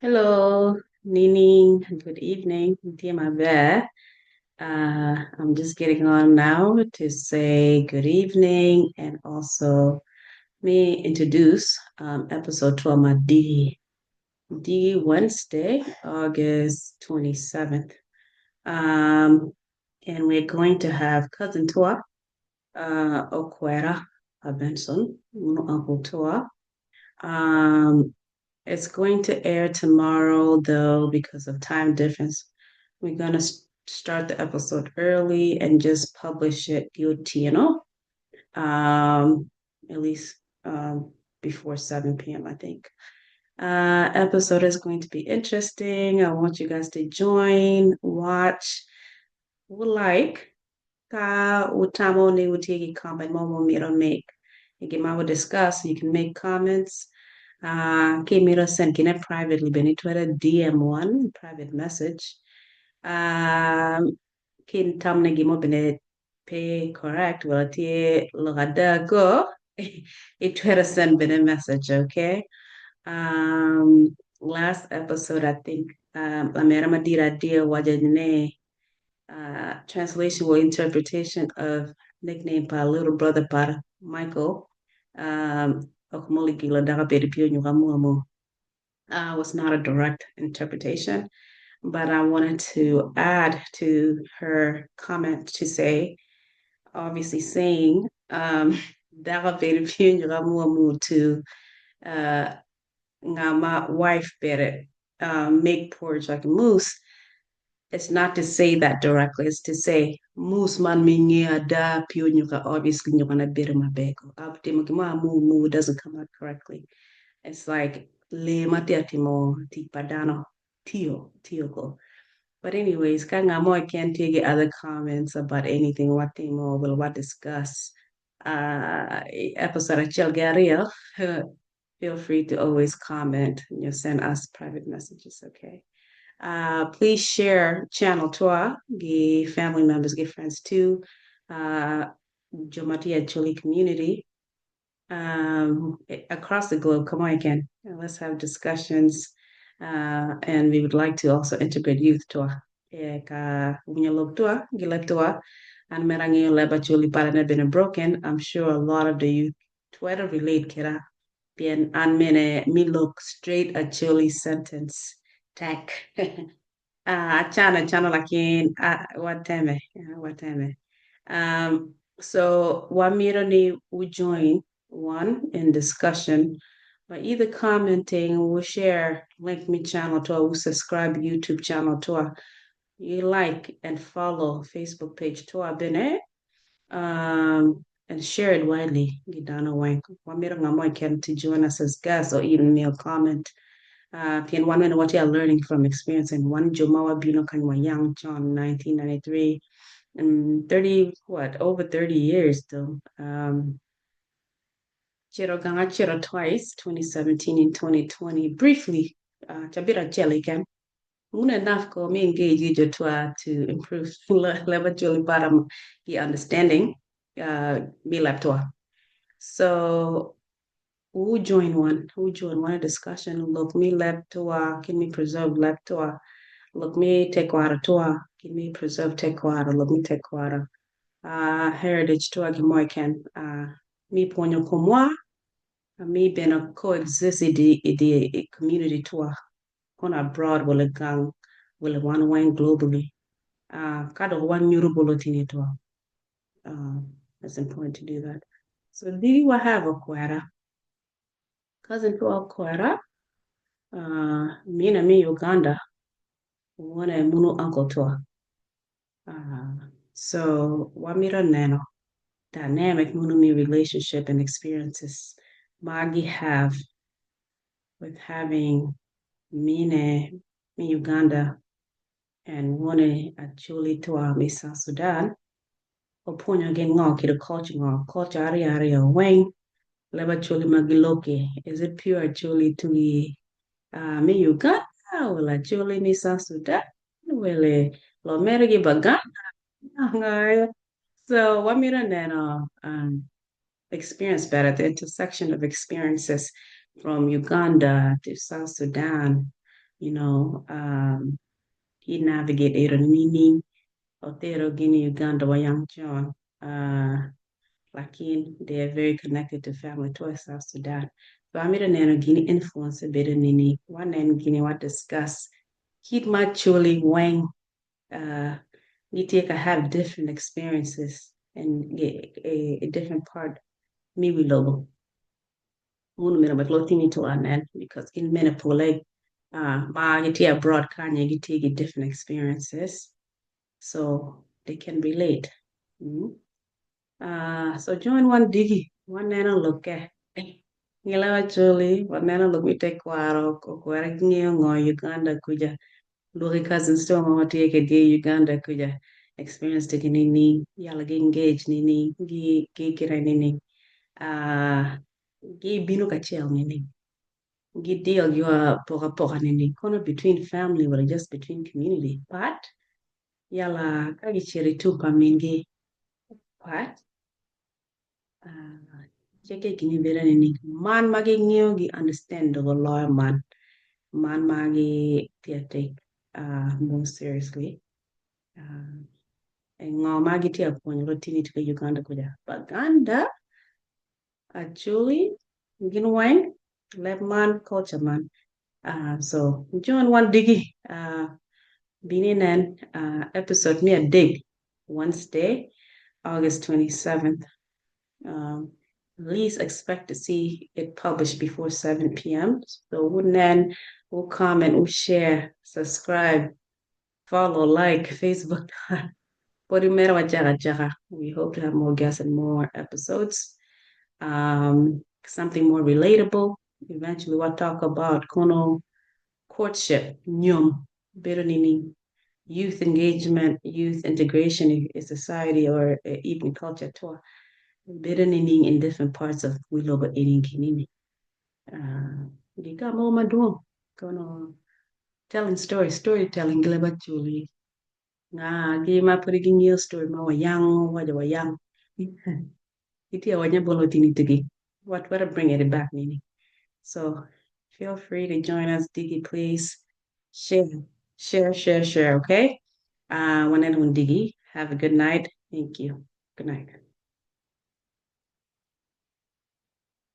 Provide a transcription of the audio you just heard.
Hello, Nini. Good evening. Dear my bear. I'm just getting on now to say good evening and also me introduce episode 12 my D Wednesday, August 27th. Um, and we're going to have cousin Tua, Okwera, Benson, Uncle Tua. Um, It's going to air tomorrow, though, because of time difference. We're going to start the episode early and just publish it UTNO, at least before 7 p.m., I think. Episode is going to be interesting. I want you guys to join, watch, would like. Ka utamo ne utigi comment momo miro make. Igima will discuss. You can make comments. Kimiro sent kine privately beni Twitter DM1 private message. Kin tamne gimo bene pay correct. Well, tie logada go. It Twitter send bene message, okay? Last episode, I think, la mera madira dia wajane translation or interpretation of nickname by little brother para Michael. Okumoli Daga Bedi Pio Nyugamuamu was not a direct interpretation, but I wanted to add to her comment to say, obviously saying, Daga Bedi Pio Nyugamuamu to uh, Ngama wife better make porridge like a moose. It's not to say that directly. It's to say moose man mingia da pio nyuka obviously nyuka na bere mabeko. Abte magima mu doesn't come out correctly. It's like le matiatimo ti padano tio ko. But anyways, kanga mo I can't take other comments about anything what they more will what discuss. Episode of Chelgario. Feel free to always comment. You send us private messages, okay? Please share channel tour, give family members, give friends too. Jomati Acholi community across the globe. Come on, again. Let's have discussions. And we would like to also integrate youth tour. Unyalog tour, gila tour, and merangi Leb Acholi para na been broken. I'm sure a lot of the youth Twitter relate kira. Bien, and me look straight at Acholi sentence tech. Chana lakini wateme. So Wamira ni we join one in discussion by either commenting or share link me channel to our subscribe YouTube channel to our you like and follow Facebook page to our bene and share it widely. Gidana wank. Wamira ngamoy can to join us as guests or even mail comment Pian one and what you are learning from experience and one Jomawa Bino Kanwa Young John 1993 and 30 what over 30 years though. Chiro Ganga Chiro twice, 2017 and 2020. Briefly, Chabira Jelly can Muna Nafko me engage you to improve level Jolly bottom the understanding be laptoa. So who join one discussion look me laptoa, can me preserve laptoa. Look me take water toa, give me preserve take water, look me take water. Heritage toa gimoiken. Me ponyo komwa, me been a coexist the community toa. On abroad will a gang, will a one wine globally. Kada one neurobolotini toa. Uh, it's important to do that. So do you have Okwera? Cousin to Okwera, me na me Uganda, one a munu uncle toa. So Wamira Nano, dynamic Munumi relationship and experiences Magi have with having Mine in Uganda and Wone actually to our South Sudan, Oponya gen ngok the culture area wang, leba chuli magiloke. Is it pure actually to me Uganda? Well actually ni South Sudan? Well, lo merigi baga. So Wamira Nano experience better the intersection of experiences from Uganda to South Sudan. you know, he navigate ero nini, otero Guinea, Uganda, Wayang John. Lakin, they are very connected to family to South Sudan. So I'm in a Guinea influence a bit in Nini. One and Guinea what discuss. Kid Machuli Wang you take have different experiences and a different part maybe logo. Munu mira but lotini to anen because in menopause ma get abroad kanya you take different experiences so they can relate. Mm. So join one diggy, one nana look at. Ngila actually, one nana look we take kwaro, Okwera ngo Uganda kuja. Lori cousins to mama take Uganda kuja. Experience taking nini, yala ge engage nini, gi kira nini. Gi binu kachel nini. Gi deal your poka poka nini. Kono between family or just between community. But yala kagi chiri tupa mingi. But cheke kini bela nini man magi ngiyo gi understand the lawyer man magi tia take more seriously uh, ngo magi tia kwenye lo tini tika Uganda kuja Baganda actually gin wine lab man culture man so John one diggy bininan episode me a dig Wednesday August 27th. Um, Please expect to see it published before 7 p.m. So wouldn't will comment, will share, subscribe, follow, like Facebook. We hope to have more guests and more episodes. Something more relatable. Eventually we'll talk about kono courtship, nyum, beronini, youth engagement, youth integration in society or even culture tour. Beronini in different parts of Wiloba eating kinini. Di ka mo maduong kono telling storytelling Leb Acholi. Nga gi ma putting your story ma wayang waja wayang. Iti awanya bolo tini tigi. What bring it back meaning. So feel free to join us, Diggy, please. Share, share, okay? One and one Diggy. Have a good night. Thank you. Good night.